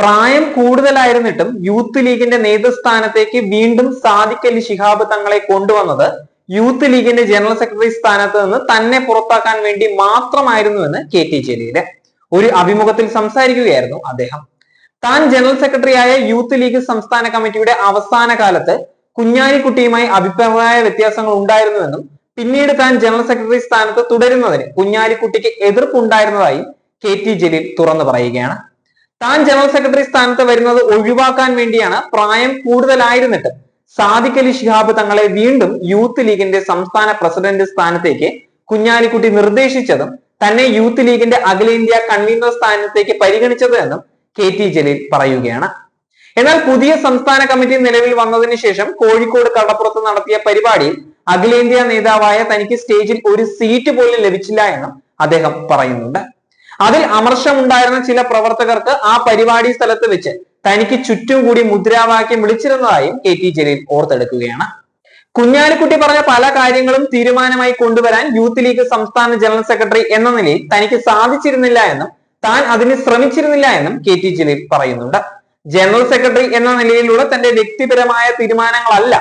പ്രായം കൂടുതലായിരുന്നിട്ടും യൂത്ത് ലീഗിന്റെ നേതൃസ്ഥാനത്തേക്ക് വീണ്ടും സാദിഖ് അലി ശിഹാബ് തങ്ങളെ കൊണ്ടുവന്നത് യൂത്ത് ലീഗിന്റെ ജനറൽ സെക്രട്ടറി സ്ഥാനത്ത് നിന്ന് തന്നെ പുറത്താക്കാൻ വേണ്ടി മാത്രമായിരുന്നുവെന്ന് KT ജലീല് ഒരു അഭിമുഖത്തിൽ സംസാരിക്കുകയായിരുന്നു അദ്ദേഹം. താൻ ജനറൽ സെക്രട്ടറിയായ യൂത്ത് ലീഗ് സംസ്ഥാന കമ്മിറ്റിയുടെ അവസാന കാലത്ത് കുഞ്ഞാലിക്കുട്ടിയുമായി അഭിപ്രായ വ്യത്യാസങ്ങൾ ഉണ്ടായിരുന്നുവെന്നും പിന്നീട് താൻ ജനറൽ സെക്രട്ടറി സ്ഥാനത്ത് തുടരുന്നതിന് കുഞ്ഞാലിക്കുട്ടിക്ക് എതിർപ്പുണ്ടായിരുന്നതായും KT ജലീൽ തുറന്നു പറയുകയാണ്. താൻ ജനറൽ സെക്രട്ടറി സ്ഥാനത്ത് വരുന്നത് ഒഴിവാക്കാൻ വേണ്ടിയാണ് പ്രായം കൂടുതലായിരുന്നിട്ട് സാദിഖ് അലി ശിഹാബ് തങ്ങളെ വീണ്ടും യൂത്ത് ലീഗിന്റെ സംസ്ഥാന പ്രസിഡന്റ് സ്ഥാനത്തേക്ക് കുഞ്ഞാലിക്കുട്ടി നിർദ്ദേശിച്ചതും തന്നെ യൂത്ത് ലീഗിന്റെ അഖിലേന്ത്യാ കൺവീനർ സ്ഥാനത്തേക്ക് പരിഗണിച്ചത് എന്നും KT ജലീൽ പറയുകയാണ്. എന്നാൽ പുതിയ സംസ്ഥാന കമ്മിറ്റി നിലവിൽ വന്നതിന് ശേഷം കോഴിക്കോട് കടപ്പുറത്ത് നടത്തിയ പരിപാടിയിൽ അഖിലേന്ത്യാ നേതാവായ തനിക്ക് സ്റ്റേജിൽ ഒരു സീറ്റ് പോലും ലഭിച്ചില്ല എന്നും അദ്ദേഹം പറയുന്നുണ്ട്. അതിൽ അമർഷമുണ്ടായിരുന്ന ചില പ്രവർത്തകർക്ക് ആ പരിപാടി സ്ഥലത്ത് വെച്ച് തനിക്ക് ചുറ്റും കൂടി മുദ്രാവാക്യം വിളിച്ചിരുന്നതായും KT ജലീൽ ഓർത്തെടുക്കുകയാണ്. കുഞ്ഞാലിക്കുട്ടി പറഞ്ഞ പല കാര്യങ്ങളും തീരുമാനമായി കൊണ്ടുവരാൻ യൂത്ത് ലീഗ് സംസ്ഥാന ജനറൽ സെക്രട്ടറി എന്ന നിലയിൽ തനിക്ക് സാധിച്ചിരുന്നില്ല എന്നും താൻ അതിന് ശ്രമിച്ചിരുന്നില്ല എന്നും KT ജലീൽ പറയുന്നുണ്ട്. ജനറൽ സെക്രട്ടറി എന്ന നിലയിലുള്ള തന്റെ വ്യക്തിപരമായ തീരുമാനങ്ങളല്ല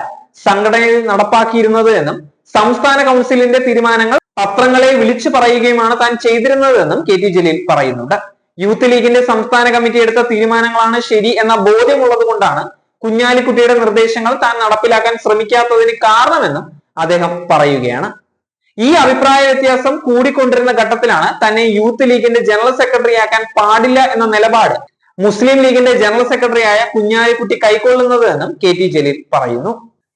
സംഘടനയിൽ നടപ്പാക്കിയിരുന്നത് എന്നും സംസ്ഥാന കൗൺസിലിന്റെ തീരുമാനങ്ങൾ പത്രങ്ങളെ വിളിച്ചു പറയുകയുമാണ് താൻ ചെയ്തിരുന്നത് എന്നും KT ജലീൽ പറയുന്നുണ്ട്. യൂത്ത് ലീഗിന്റെ സംസ്ഥാന കമ്മിറ്റി എടുത്ത തീരുമാനങ്ങളാണ് ശരി എന്ന ബോധ്യമുള്ളത് കൊണ്ടാണ് കുഞ്ഞാലിക്കുട്ടിയുടെ നിർദ്ദേശങ്ങൾ താൻ നടപ്പിലാക്കാൻ ശ്രമിക്കാത്തതിന് കാരണമെന്നും അദ്ദേഹം പറയുകയാണ്. ഈ അഭിപ്രായ വ്യത്യാസം കൂടിക്കൊണ്ടിരുന്ന ഘട്ടത്തിലാണ് തന്നെ യൂത്ത് ലീഗിന്റെ ജനറൽ സെക്രട്ടറി ആക്കാൻ പാടില്ല എന്ന നിലപാട് മുസ്ലിം ലീഗിന്റെ ജനറൽ സെക്രട്ടറിയായ കുഞ്ഞാലിക്കുട്ടി കൈക്കൊള്ളുന്നത് എന്നും KT ജലീൽ പറയുന്നു.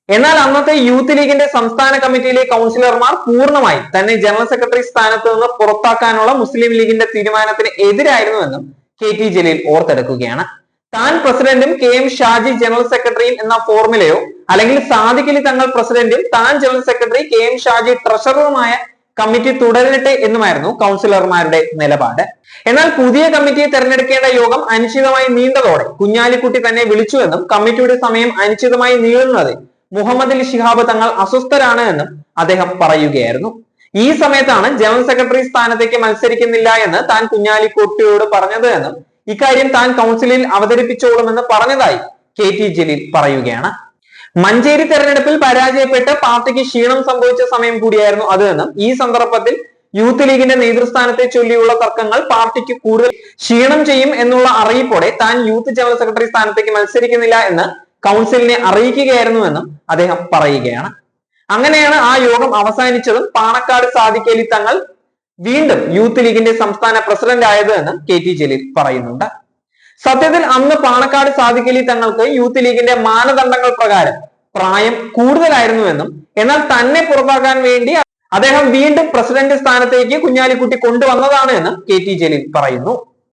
എന്നാൽ അന്നത്തെ യൂത്ത് ലീഗിന്റെ സംസ്ഥാന കമ്മിറ്റിയിലെ കൗൺസിലർമാർ പൂർണ്ണമായി തന്നെ ജനറൽ സെക്രട്ടറി സ്ഥാനത്ത് നിന്ന് പുറത്താക്കാനുള്ള മുസ്ലിം ലീഗിന്റെ തീരുമാനത്തിന് എതിരായിരുന്നുവെന്നും KT ജലീൽ ഓർത്തെടുക്കുകയാണ്. താൻ പ്രസിഡന്റും KM ഷാജി ജനറൽ സെക്രട്ടറിയും എന്ന ഫോർമുലയോ അല്ലെങ്കിൽ സാദിഖ് അലി തങ്ങൾ പ്രസിഡന്റും താൻ ജനറൽ സെക്രട്ടറി KM ഷാജി ട്രഷററുമായ കമ്മിറ്റി തുടരട്ടെ എന്നുമായിരുന്നു കൗൺസിലർമാരുടെ നിലപാട്. എന്നാൽ പുതിയ കമ്മിറ്റിയെ തെരഞ്ഞെടുക്കേണ്ട യോഗം അനിശ്ചിതമായി നീണ്ടതോടെ കുഞ്ഞാലിക്കുട്ടി തന്നെ വിളിച്ചുവെന്നും കമ്മിറ്റിയുടെ സമയം അനിശ്ചിതമായി നീളുന്നത് മുഹമ്മദ് അലി ശിഹാബ് തങ്ങൾ അസ്വസ്ഥരാണ് എന്നും അദ്ദേഹം പറയുകയായിരുന്നു. ഈ സമയത്താണ് ജനറൽ സെക്രട്ടറി സ്ഥാനത്തേക്ക് മത്സരിക്കുന്നില്ല എന്ന് താൻ കുഞ്ഞാലിക്കുട്ടിയോട് പറഞ്ഞത് എന്നും ഇക്കാര്യം താൻ കൗൺസിലിൽ അവതരിപ്പിച്ചോളുമെന്ന് പറഞ്ഞതായി KT ജലീൽ പറയുകയാണ്. മഞ്ചേരി തെരഞ്ഞെടുപ്പിൽ പരാജയപ്പെട്ട് പാർട്ടിക്ക് ക്ഷീണം സംഭവിച്ച സമയം കൂടിയായിരുന്നു അത് എന്നും ഈ സന്ദർഭത്തിൽ യൂത്ത് ലീഗിന്റെ നേതൃസ്ഥാനത്തെ ചൊല്ലിയുള്ള തർക്കങ്ങൾ പാർട്ടിക്ക് കൂടുതൽ ക്ഷീണം ചെയ്യും എന്നുള്ള അറിയിപ്പോടെ താൻ യൂത്ത് ജനറൽ സെക്രട്ടറി സ്ഥാനത്തേക്ക് മത്സരിക്കുന്നില്ല എന്ന് കൗൺസിലിനെ അറിയിക്കുകയായിരുന്നുവെന്നും അദ്ദേഹം പറയുകയാണ്. അങ്ങനെയാണ് ആ യോഗം അവസാനിച്ചതും പാണക്കാട് സാദിഖ് അലി തങ്ങൾ വീണ്ടും യൂത്ത് ലീഗിന്റെ സംസ്ഥാന പ്രസിഡന്റ് ആയത് എന്നും KT ജലീൽ പറയുന്നുണ്ട്. സത്യത്തിൽ അന്ന് പാണക്കാട് സാദിഖ് അലി തങ്ങൾക്ക് യൂത്ത് ലീഗിന്റെ മാനദണ്ഡങ്ങൾ പ്രകാരം പ്രായം കൂടുതലായിരുന്നുവെന്നും എന്നാൽ തന്നെ പുറത്താക്കാൻ വേണ്ടി അദ്ദേഹം വീണ്ടും പ്രസിഡന്റ് സ്ഥാനത്തേക്ക് കുഞ്ഞാലിക്കുട്ടി കൊണ്ടുവന്നതാണ് എന്നും KT ജലീൽ പറയുന്നു.